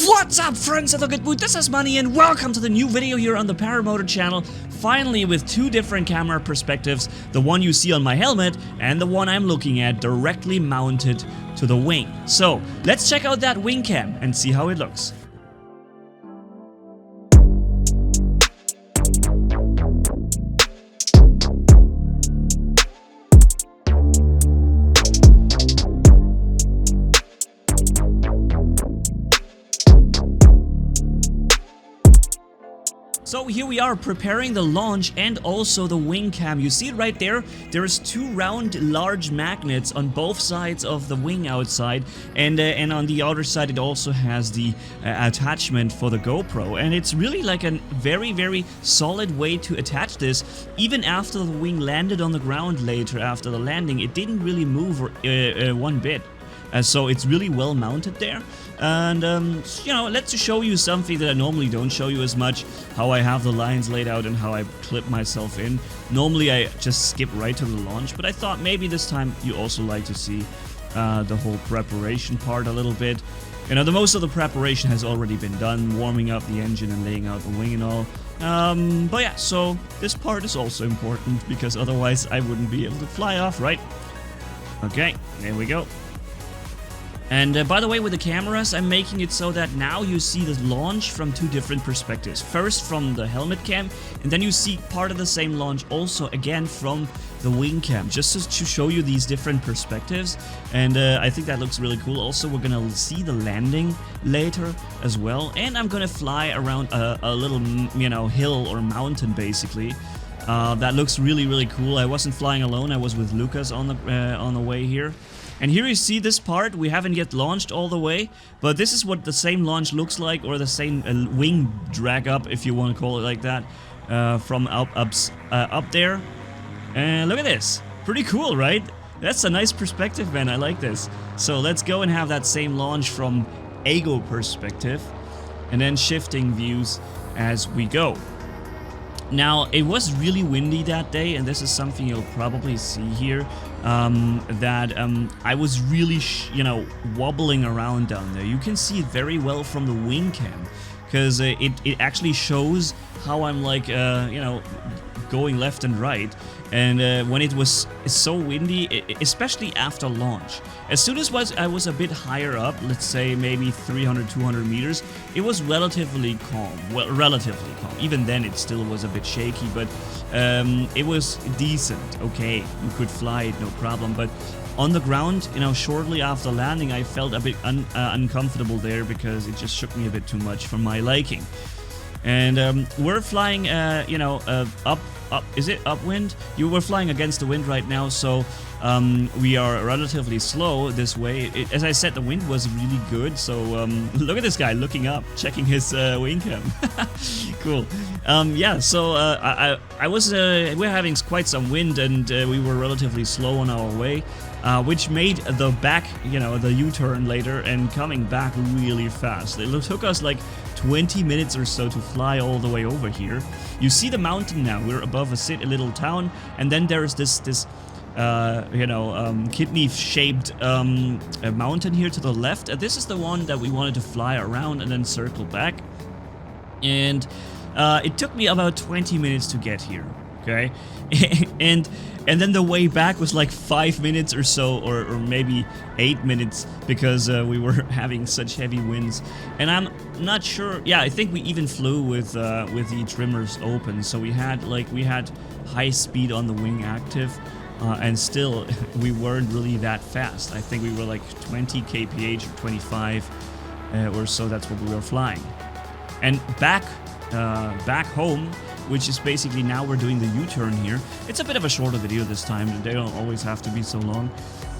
What's up, friends of the good mood? This is Manni and welcome to the new video here on the Paramotor channel. Finally, with two different camera perspectives, the one you see on my helmet and the one I'm looking at directly mounted to the wing. So let's check out that wing cam and see how it looks. So here we are preparing the launch and also the wing cam. You see it right there? There's two round large magnets on both sides of the wing outside, and on the outer side it also has the attachment for the GoPro, and it's really like a very solid way to attach this. Even after the wing landed on the ground later after the landing, it didn't really move one bit. So it's really well mounted there, and you know, let's show you something that I normally don't show you as much, how I have the lines laid out and how I clip myself in. Normally I just skip right to the launch, but I thought maybe this time you also like to see the whole preparation part a little bit. You know, the most of the preparation has already been done, warming up the engine and laying out the wing and all. But yeah, so this part is also important because otherwise I wouldn't be able to fly off, right? Okay, there we go. And by the way, with the cameras, I'm making it so that now you see the launch from two different perspectives. First from the helmet cam, and then you see part of the same launch also again from the wing cam, just to show you these different perspectives. And I think that looks really cool. Also, we're gonna see the landing later as well, and I'm gonna fly around a little, you know, hill or mountain basically. That looks really cool. I wasn't flying alone. I was with Lucas on the way here. And here you see this part. We haven't yet launched all the way, but this is what the same launch looks like, or the same wing drag up, if you want to call it like that, from up there. And look at this. Pretty cool, right? That's a nice perspective, man. I like this. So let's go and have that same launch from ego perspective, and then shifting views as we go. Now, it was really windy that day, and this is something you'll probably see here, that I was really, you know, wobbling around down there. You can see it very well from the wing cam, because it actually shows how I'm like, you know, going left and right. And when it was so windy, especially after launch, as soon as I was a bit higher up, let's say maybe 300-200 meters, it was relatively calm. Well, relatively calm. Even then it still was a bit shaky, but it was decent. Okay, you could fly it, no problem. But on the ground, you know, shortly after landing, I felt a bit uncomfortable there because it just shook me a bit too much for my liking. And we're flying, you know, up, is it upwind? You were flying against the wind right now, so we are relatively slow this way. As I said, the wind was really good, so look at this guy looking up, checking his wing cam. Cool. Yeah, so I was, we're having quite some wind, and we were relatively slow on our way, which made the back, you know, the U-turn later and coming back really fast. It took us like 20 minutes or so to fly all the way over here. You see the mountain now. We're above a little town, and then there's this you know, kidney-shaped mountain here to the left. This is the one that we wanted to fly around and then circle back. And it took me about 20 minutes to get here. Okay, and then the way back was like 5 minutes or so, or maybe 8 minutes, because we were having such heavy winds. And I'm not sure. Yeah, I think we even flew with the trimmers open, so we had high speed on the wing active, and still we weren't really that fast. I think we were like 20 kph or 25 or so. That's what we were flying. And back home, which is basically now we're doing the U-turn here. It's a bit of a shorter video this time. They don't always have to be so long.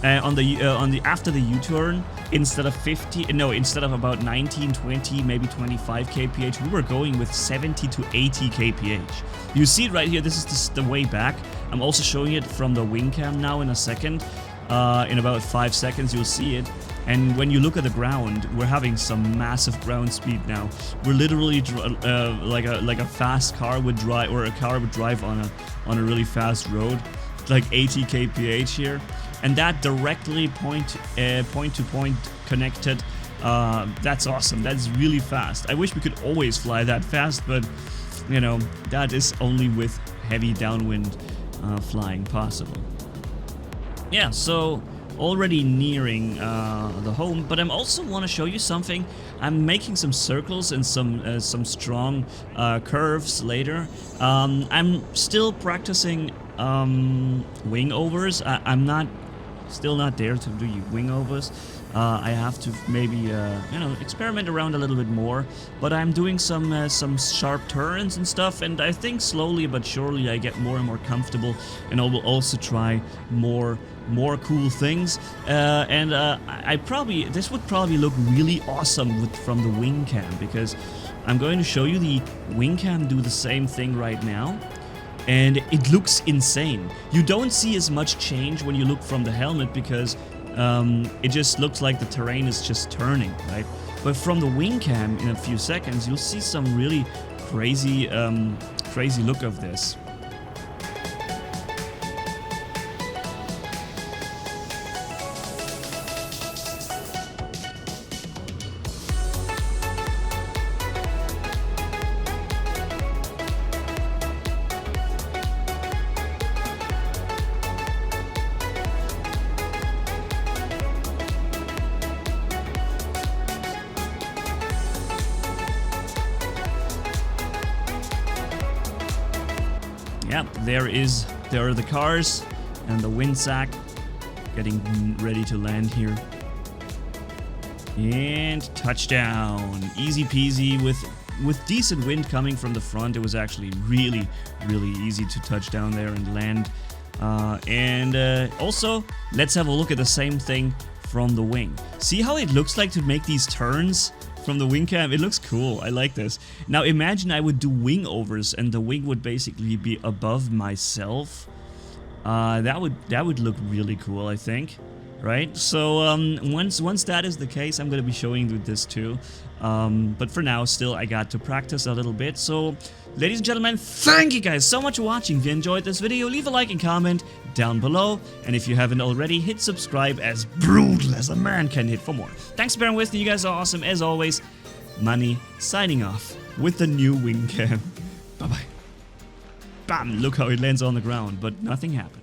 After the U-turn, instead of about 19, 20, maybe 25 kph, we were going with 70 to 80 kph. You see it right here. This is the way back. I'm also showing it from the wing cam now in a second. In about 5 seconds, you'll see it. And when you look at the ground, we're having some massive ground speed now. We're literally like a fast car would drive, or a car would drive on a really fast road, like 80 kph here. And that directly point to point connected That's awesome. That's really fast. I wish we could always fly that fast, but you know, that is only with heavy downwind flying possible. Yeah, so already nearing the home, but I also want to show you something. I'm making some circles and some strong curves later. I'm still practicing wing overs. I'm still not there to do wing overs. I have to maybe you know, experiment around a little bit more, but I'm doing some sharp turns and stuff, and I think slowly but surely I get more and more comfortable, and I will also try more cool things. This would probably look really awesome from the wing cam, because I'm going to show you the wing cam do the same thing right now. And it looks insane. You don't see as much change when you look from the helmet, because it just looks like the terrain is just turning, right? But from the wing cam, in a few seconds, you'll see some really crazy look of this. Yeah, there are the cars and the wind sack getting ready to land here. And touchdown. Easy peasy with decent wind coming from the front. It was actually really easy to touch down there and land. Also, let's have a look at the same thing from the wing. See how it looks like to make these turns? From the wing cam, it looks cool. I like this. Now imagine I would do wing overs and the wing would basically be above myself. That would look really cool, I think. Right? So once that is the case, I'm gonna be showing you this too. But for now, still, I got to practice a little bit. So, ladies and gentlemen, thank you guys so much for watching. If you enjoyed this video, leave a like and comment down below. And if you haven't already, hit subscribe, as brutal as a man can hit, for more. Thanks for bearing with me. You guys are awesome. As always, Manni signing off with the new wing cam. Bye-bye. Bam! Look how it lands on the ground, but nothing happened.